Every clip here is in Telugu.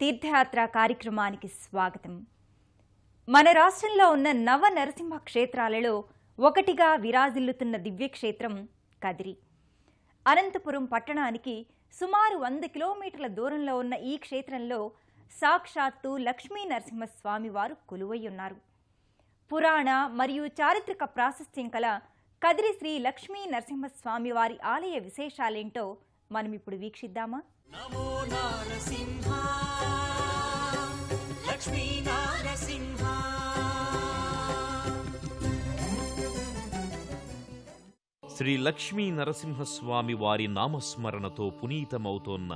తీర్థయాత్ర కార్యక్రమానికి స్వాగతం. మన రాష్ట్రంలో ఉన్న నవ నరసింహ క్షేత్రాలలో ఒకటిగా విరాజిల్లుతున్న దివ్యక్షేత్రం కదిరి. అనంతపురం పట్టణానికి సుమారు 100 కిలోమీటర్ల దూరంలో ఉన్న ఈ క్షేత్రంలో సాక్షాత్తు లక్ష్మీ నరసింహస్వామి వారు కొలువై ఉన్నారు. పురాణ మరియు చారిత్రక ప్రాశస్త్యం కల కదిరి శ్రీ లక్ష్మీ నరసింహస్వామి వారి ఆలయ విశేషాలేంటో మనం ఇప్పుడు వీక్షిద్దామా? నమో నరసింహ లక్ష్మీ నరసింహ. శ్రీ లక్ష్మీ నరసింహస్వామి వారి నామస్మరణతో పునీతమవుతోన్న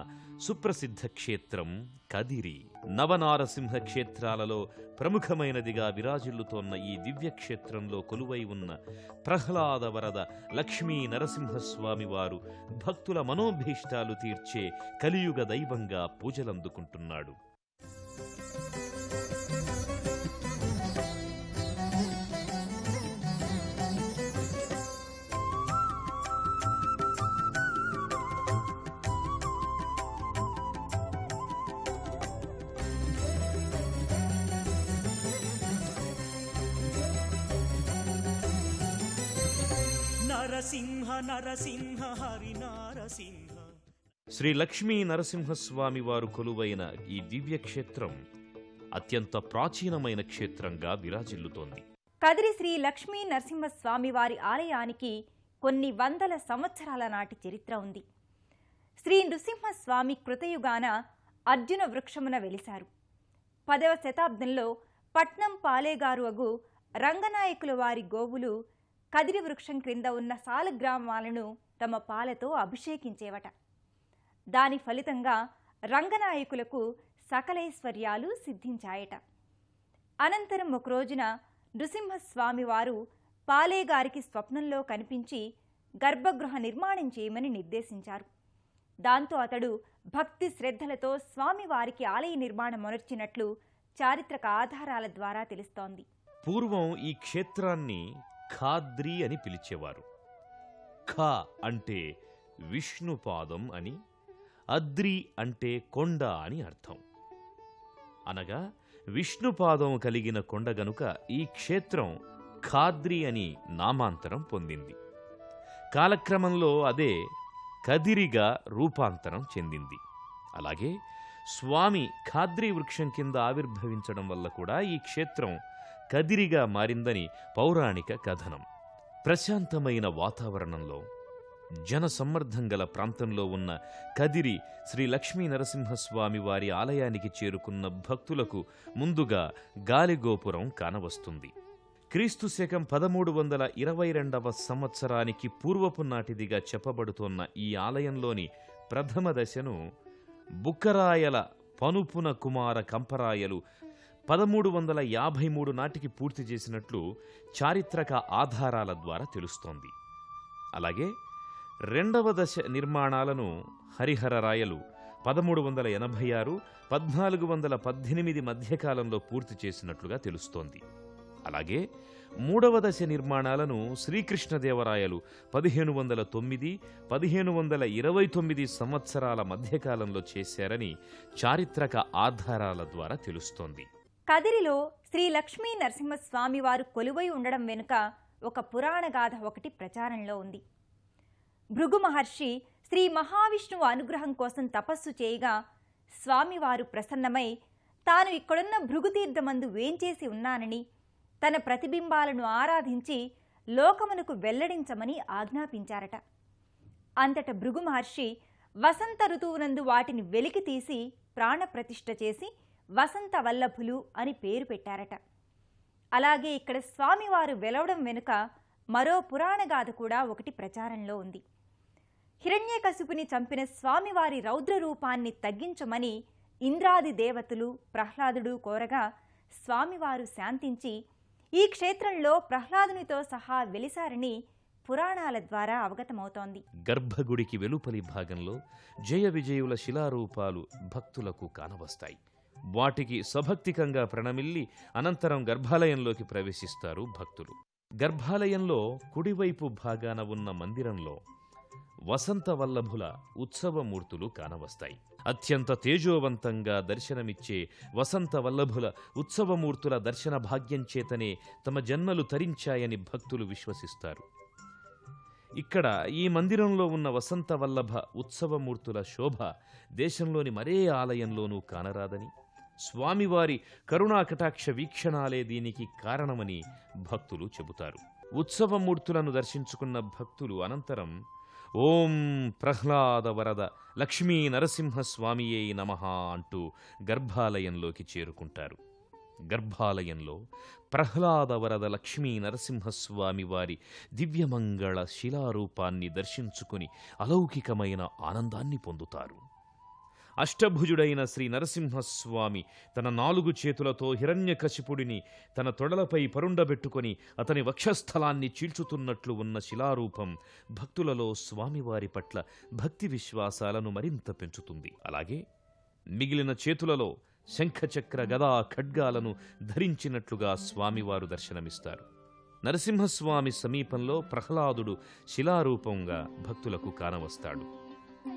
సుప్రసిద్ధ క్షేత్రం కదిరి. నవనారసింహ క్షేత్రాలలో ప్రముఖమైనదిగా విరాజిల్లుతోన్న ఈ దివ్యక్షేత్రంలో కొలువై ఉన్న ప్రహ్లాద వరద లక్ష్మీ నరసింహస్వామి వారు భక్తుల మనోభీష్టాలు తీర్చే కలియుగ దైవంగా పూజలందుకుంటున్నాడు. నరసింహ నరసింహ హరి నరసింహ. శ్రీ లక్ష్మీ నరసింహస్వామి వారు కొలువైన ఈ దివ్యక్షేత్రం అత్యంత ప్రాచీనమైన క్షేత్రంగా విరాజిల్లుతోంది. కదిరి శ్రీ లక్ష్మీ నరసింహస్వామి వారి ఆలయానికి కొన్ని వందల సంవత్సరాల నాటి చరిత్ర ఉంది. శ్రీ నృసింహస్వామి కృతయుగాన అర్జున వృక్షమున వెలిశారు. 10వ శతాబ్దంలో పట్నం పాలేగారు అగు రంగనాయకుల వారి గోవులు కదిరి వృక్షం క్రింద ఉన్న సాలగ్రామాలను తమ పాలతో అభిషేకించేవట. దాని ఫలితంగా రంగనాయకులకు సకలైశ్వర్యాలు సిద్ధించాయట. అనంతరం ఒక రోజున నృసింహస్వామి వారు పాలేగారికి స్వప్నంలో కనిపించి గర్భగృహ నిర్మాణం చేయమని నిర్దేశించారు. దాంతో అతడు భక్తి శ్రద్ధలతో స్వామివారికి ఆలయ నిర్మాణం మొనర్చినట్లు చారిత్రక ఆధారాల ద్వారా తెలుస్తోంది. పూర్వం ఈ క్షేత్రాన్ని ఖాద్రి అని పిలిచేవారు. ఖ అంటే విష్ణుపాదం అని, అద్రి అంటే కొండ అని అర్థం. అనగా విష్ణుపాదం కలిగిన కొండ గనుక ఈ క్షేత్రం ఖాద్రి అని నామాంతరం పొందింది. కాలక్రమంలో అదే కదిరిగా రూపాంతరం చెందింది. అలాగే స్వామి ఖాద్రి వృక్షం కింద ఆవిర్భవించడం వల్ల కూడా ఈ క్షేత్రం కదిరిగా మారిందని పౌరాణిక కథనం. ప్రశాంతమైన వాతావరణంలో జనసమ్మర్ధం గల ప్రాంతంలో ఉన్న కదిరి శ్రీ లక్ష్మీ నరసింహస్వామి వారి ఆలయానికి చేరుకున్న భక్తులకు ముందుగా గాలిగోపురం కానవస్తుంది. క్రీస్తు శకం 1322వ సంవత్సరానికి పూర్వపు నాటిదిగా చెప్పబడుతోన్న ఈ ఆలయంలోని ప్రథమ దశను బుక్కరాయల పనుపున కుమార కంపరాయలు 1353 నాటికి పూర్తి చేసినట్లు చారిత్రక ఆధారాల ద్వారా తెలుస్తోంది. అలాగే రెండవ దశ నిర్మాణాలను హరిహరరాయలు 1386, 1418 మధ్యకాలంలో పూర్తి చేసినట్లుగా తెలుస్తోంది. అలాగే మూడవ దశ నిర్మాణాలను శ్రీకృష్ణదేవరాయలు 1509, 1529 సంవత్సరాల మధ్యకాలంలో చేశారని చారిత్రక ఆధారాల ద్వారా తెలుస్తోంది. కదిరిలో శ్రీ లక్ష్మీ నరసింహస్వామి వారు కొలువై ఉండడం వెనుక ఒక పురాణ గాథ ఒకటి ప్రచారంలో ఉంది. భృగు మహర్షి శ్రీ మహావిష్ణువు అనుగ్రహం కోసం తపస్సు చేయగా స్వామివారు ప్రసన్నమై తాను ఇక్కడున్న భృగుతీర్థమందు వేంచేసి ఉన్నానని తన ప్రతిబింబాలను ఆరాధించి లోకమునకు వెల్లడించమని ఆజ్ఞాపించారట. అంతట భృగు మహర్షి వసంత ఋతువునందు వాటిని వెలికి తీసి ప్రాణప్రతిష్ఠ చేసి వసంత వల్లభులు అని పేరు పెట్టారట. అలాగే ఇక్కడ స్వామివారు వెలవడం వెనుక మరో పురాణగాథ కూడా ఒకటి ప్రచారంలో ఉంది. హిరణ్యకశిపుని చంపిన స్వామివారి రౌద్ర రూపాన్ని తగ్గించమని ఇంద్రాది దేవతలు ప్రహ్లాదుడు కోరగా స్వామివారు శాంతించి ఈ క్షేత్రంలో ప్రహ్లాదునితో సహా వెలిసారని పురాణాల ద్వారా అవగతమవుతోంది. గర్భగుడికి వెలుపలి భాగంలో జయ విజయుల శిలారూపాలు భక్తులకు కానవస్తాయి. వాటికి సభక్తికంగా ప్రణమిల్లి అనంతరం గర్భాలయంలోకి ప్రవేశిస్తారు భక్తులు. గర్భాలయంలో కుడివైపు భాగాన ఉన్న మందిరంలో వసంతవల్లభుల ఉత్సవమూర్తులు కానవస్తాయి. అత్యంత తేజోవంతంగా దర్శనమిచ్చే వసంతవల్లభుల ఉత్సవమూర్తుల దర్శన భాగ్యం చేతనే తమ జన్మలు తరించాయని భక్తులు విశ్వసిస్తారు. ఇక్కడ ఈ మందిరంలో ఉన్న వసంతవల్లభ ఉత్సవమూర్తుల శోభ దేశంలోని మరే ఆలయంలోనూ కానరాదని, స్వామివారి కరుణాకటాక్ష వీక్షణాలే దీనికి కారణమని భక్తులు చెబుతారు. ఉత్సవమూర్తులను దర్శించుకున్న భక్తులు అనంతరం ఓం ప్రహ్లాద వరద లక్ష్మీ నరసింహస్వామియే నమః అంటూ గర్భాలయంలోకి చేరుకుంటారు. గర్భాలయంలో ప్రహ్లాద వరద లక్ష్మీ నరసింహస్వామి వారి దివ్యమంగళ శిలారూపాన్ని దర్శించుకుని అలౌకికమైన ఆనందాన్ని పొందుతారు. అష్టభుజుడైన శ్రీ నరసింహస్వామి తన 4 చేతులతో హిరణ్యకశిపుడిని తన తొడలపై పరుండబెట్టుకొని అతని వక్షస్థలాన్ని చీల్చుతున్నట్లు ఉన్న శిలారూపం భక్తులలో స్వామివారి పట్ల భక్తి విశ్వాసాలను మరింత పెంచుతుంది. అలాగే మిగిలిన చేతులలో శంఖచక్ర గదా ఖడ్గాలను ధరించినట్లుగా స్వామివారు దర్శనమిస్తారు. నరసింహస్వామి సమీపంలో ప్రహ్లాదుడు శిలారూపంగా భక్తులకు కానవస్తాడు.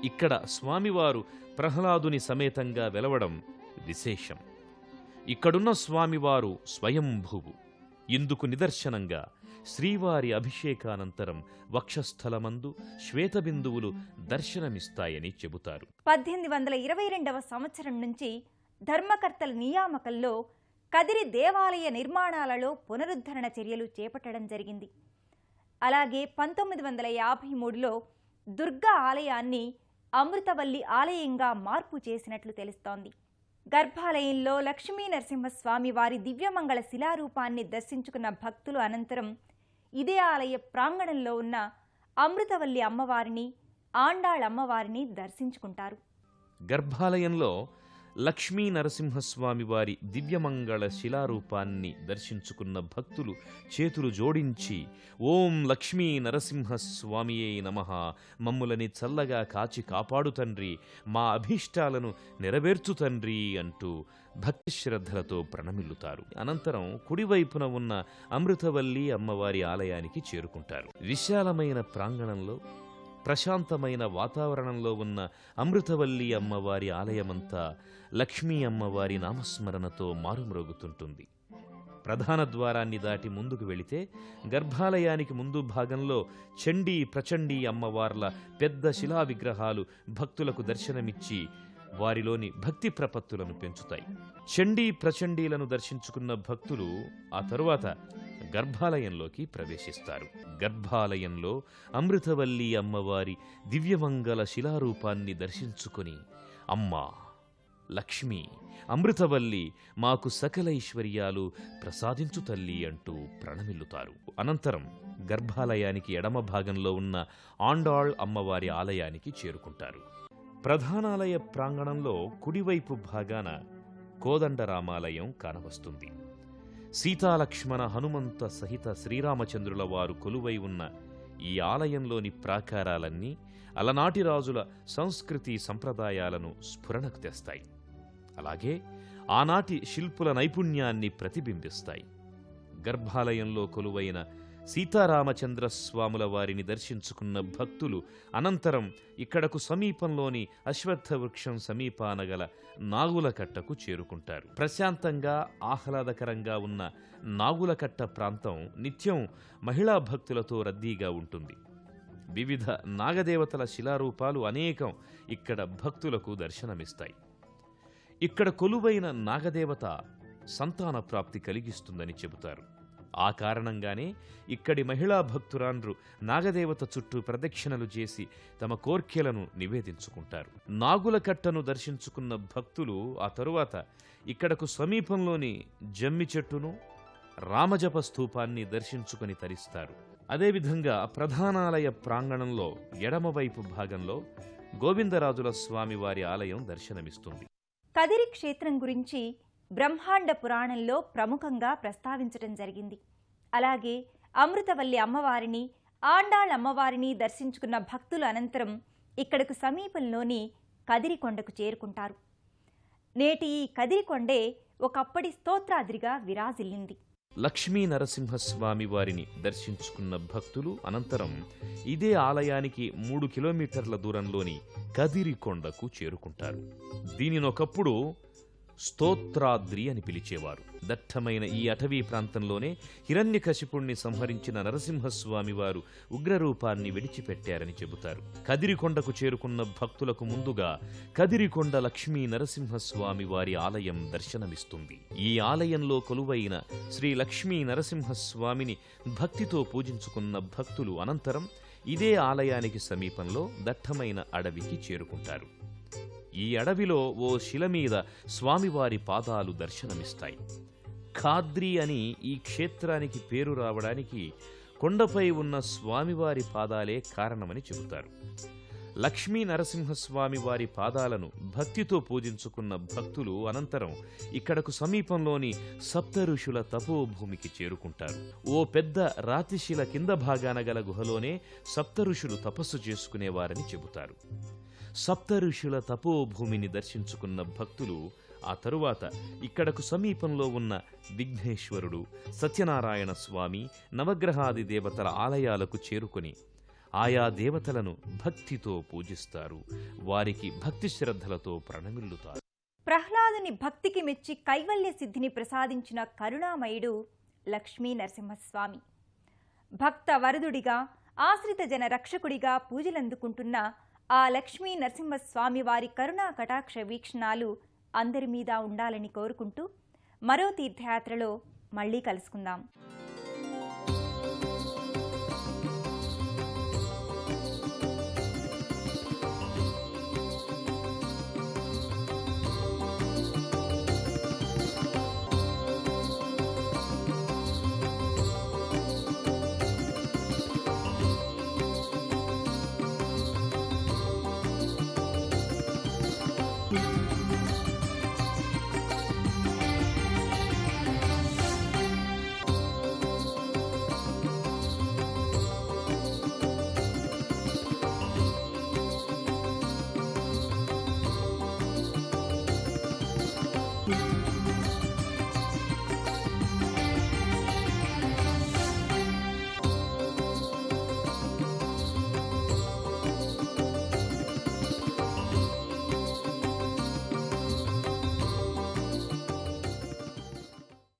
ఇక్కడ స్వామివారు ప్రహ్లాదుని సమేతంగా వెలవడం విశేషం. ఇక్కడున్న స్వామివారు స్వయంభువు. ఇందుకు నిదర్శనంగా శ్రీవారి అభిషేకానంతరం వక్షస్థలమందు శ్వేతబిందువులు దర్శనమిస్తాయని చెబుతారు. 1822వ సంవత్సరం నుంచి ధర్మకర్తల నియామకంలో కదిరి దేవాలయ నిర్మాణాలలో పునరుద్ధరణ చర్యలు చేపట్టడం జరిగింది. అలాగే 1953లో దుర్గా ఆలయాన్ని అమృతవల్లి ఆలయంగా మార్పు చేసినట్లు తెలుస్తోంది. గర్భాలయంలో లక్ష్మీ నరసింహస్వామి వారి దివ్యమంగళ శిలారూపాన్ని దర్శించుకున్న భక్తులు అనంతరం ఇదే ఆలయ ప్రాంగణంలో ఉన్న అమృతవల్లి అమ్మవారిని, ఆండాళ్ అమ్మవారిని దర్శించుకుంటారు. గర్భాలయంలో లక్ష్మీ నరసింహస్వామి వారి దివ్యమంగళ శిలారూపాన్ని దర్శించుకున్న భక్తులు చేతులు జోడించి ఓం లక్ష్మీ నరసింహస్వామియే నమః, మమ్ములని చల్లగా కాచి కాపాడు తండ్రి, మా అభీష్టాలను నెరవేర్చు తండ్రి అంటూ భక్తి శ్రద్ధలతో ప్రణమిల్లుతారు. అనంతరం కుడివైపున ఉన్న అమృతవల్లి అమ్మవారి ఆలయానికి చేరుకుంటారు. విశాలమైన ప్రాంగణంలో ప్రశాంతమైన వాతావరణంలో ఉన్న అమృతవల్లి అమ్మవారి ఆలయమంతా లక్ష్మీ అమ్మవారి నామస్మరణతో మారుమ్రోగుతుంటుంది. ప్రధాన ద్వారాన్ని దాటి ముందుకు వెళితే గర్భాలయానికి ముందు భాగంలో చండీ ప్రచండీ అమ్మవార్ల పెద్ద శిలా విగ్రహాలు భక్తులకు దర్శనమిచ్చి వారిలోని భక్తి ప్రపత్తులను పెంచుతాయి. చండీ ప్రచండీలను దర్శించుకున్న భక్తులు ఆ తరువాత గర్భాలయంలోకి ప్రవేశిస్తారు. గర్భాలయంలో అమృతవల్లి అమ్మవారి దివ్యమంగళ శిలారూపాన్ని దర్శించుకుని అమ్మా లక్ష్మి, అమృతవల్లి, మాకు సకలైశ్వర్యాలు ప్రసాదించు తల్లి అంటూ ప్రణమిల్లుతారు. అనంతరం గర్భాలయానికి ఎడమ భాగంలో ఉన్న ఆండాళ్ అమ్మవారి ఆలయానికి చేరుకుంటారు. ప్రధానాలయ ప్రాంగణంలో కుడివైపు భాగాన కోదండరామాలయం కానవస్తుంది. సీతాలక్ష్మణ హనుమంత సహిత శ్రీరామచంద్రుల వారు కొలువై ఉన్న ఈ ఆలయంలోని ప్రాకారాలన్నీ అలనాటి రాజుల సంస్కృతి సంప్రదాయాలను స్ఫురణకు తెస్తాయి. అలాగే ఆనాటి శిల్పుల నైపుణ్యాన్ని ప్రతిబింబిస్తాయి. గర్భాలయంలో కొలువైన సీతారామచంద్ర స్వాముల వారిని దర్శించుకున్న భక్తులు అనంతరం ఇక్కడకు సమీపంలోని అశ్వత్థ వృక్షం సమీపాన గల నాగులకట్టకు చేరుకుంటారు. ప్రశాంతంగా ఆహ్లాదకరంగా ఉన్న నాగులకట్ట ప్రాంతం నిత్యం మహిళా భక్తులతో రద్దీగా ఉంటుంది. వివిధ నాగదేవతల శిలారూపాలు అనేకం ఇక్కడ భక్తులకు దర్శనమిస్తాయి. ఇక్కడ కొలువైన నాగదేవత సంతాన ప్రాప్తి కలిగిస్తుందని చెబుతారు. ఆ కారణంగానే ఇక్కడి మహిళా భక్తురాండ్రు నాగదేవత చుట్టూ ప్రదక్షిణలు చేసి తమ కోర్కెలను నివేదించుకుంటారు. నాగులకట్టను దర్శించుకున్న భక్తులు ఆ తరువాత ఇక్కడకు సమీపంలోని జమ్మి చెట్టును, రామజప స్తూపాన్ని దర్శించుకుని తరిస్తారు. అదేవిధంగా ప్రధానాలయ ప్రాంగణంలో ఎడమవైపు భాగంలో గోవిందరాజుల స్వామి వారి ఆలయం దర్శనమిస్తుంది. కదిరి క్షేత్రం గురించి బ్రహ్మాండ పురాణంలో ప్రముఖంగా ప్రస్తావించటం జరిగింది. అలాగే అమృతవల్లి అమ్మవారిని, ఆండాళ్ అమ్మవారిని దర్శించుకున్న భక్తులు అనంతరం ఇక్కడకు సమీపంలోని కదిరికొండకు చేరుకుంటారు. నేటి ఈ కదిరికొండే ఒకప్పటి స్తోత్రాద్రిగా విరాజిల్లింది. లక్ష్మీ నరసింహస్వామి వారిని దర్శించుకున్న భక్తులు అనంతరం ఇదే ఆలయానికి 3 కిలోమీటర్ల దూరంలోని కదిరికొండకు చేరుకుంటారు. దీనినొకప్పుడు స్తోత్రాద్రి అని పిలిచేవారు. దట్టమైన ఈ అటవీ ప్రాంతంలోనే హిరణ్యకశిపుణ్ణి సంహరించిన నరసింహస్వామి వారు ఉగ్రరూపాన్ని విడిచిపెట్టారని చెబుతారు. కదిరికొండకు చేరుకున్న భక్తులకు ముందుగా కదిరికొండ లక్ష్మీ నరసింహస్వామి వారి ఆలయం దర్శనమిస్తుంది. ఈ ఆలయంలో కొలువైన శ్రీ లక్ష్మీ నరసింహస్వామిని భక్తితో పూజించుకున్న భక్తులు అనంతరం ఇదే ఆలయానికి సమీపంలో దట్టమైన అడవికి చేరుకుంటారు. ఈ అడవిలో ఓ శిల మీద స్వామివారి పాదాలు దర్శనమిస్తాయి. ఖాద్రి అని ఈ క్షేత్రానికి పేరు రావడానికి కొండపై ఉన్న స్వామివారి పాదాలే కారణమని చెబుతారు. లక్ష్మీ నరసింహస్వామి వారి పాదాలను భక్తితో పూజించుకున్న భక్తులు అనంతరం ఇక్కడకు సమీపంలోని సప్త ఋషుల తపోభూమికి చేరుకుంటారు. ఓ పెద్ద రాతిశిల కింద భాగాన గల గుహలోనే సప్త ఋషులు తపస్సు చేసుకునేవారని చెబుతారు. సప్త ఋషుల తపోభూమిని దర్శించుకున్న భక్తులు ఆ తరువాత ఇక్కడకు సమీపంలో ఉన్న విఘ్నేశ్వరుడు, సత్యనారాయణ స్వామి, నవగ్రహాది దేవతల ఆలయాలకు చేరుకుని ఆయా దేవతలను భక్తితో పూజిస్తారు. వారికి భక్తి శ్రద్ధలతో ప్రణమిల్లుతారు. ప్రహ్లాదుని భక్తికి మెచ్చి కైవల్య సిద్ధిని ప్రసాదించిన కరుణామయుడు లక్ష్మీ నరసింహస్వామి. భక్త వరదుడిగా, ఆశ్రిత జన రక్షకుడిగా పూజలందుకుంటున్న ఆ లక్ష్మీ నరసింహస్వామి వారి కరుణా కటాక్ష వీక్షణాలు అందరి మీద ఉండాలని కోరుకుంటూ మరో తీర్థయాత్రలో మళ్ళీ కలుసుకుందాం.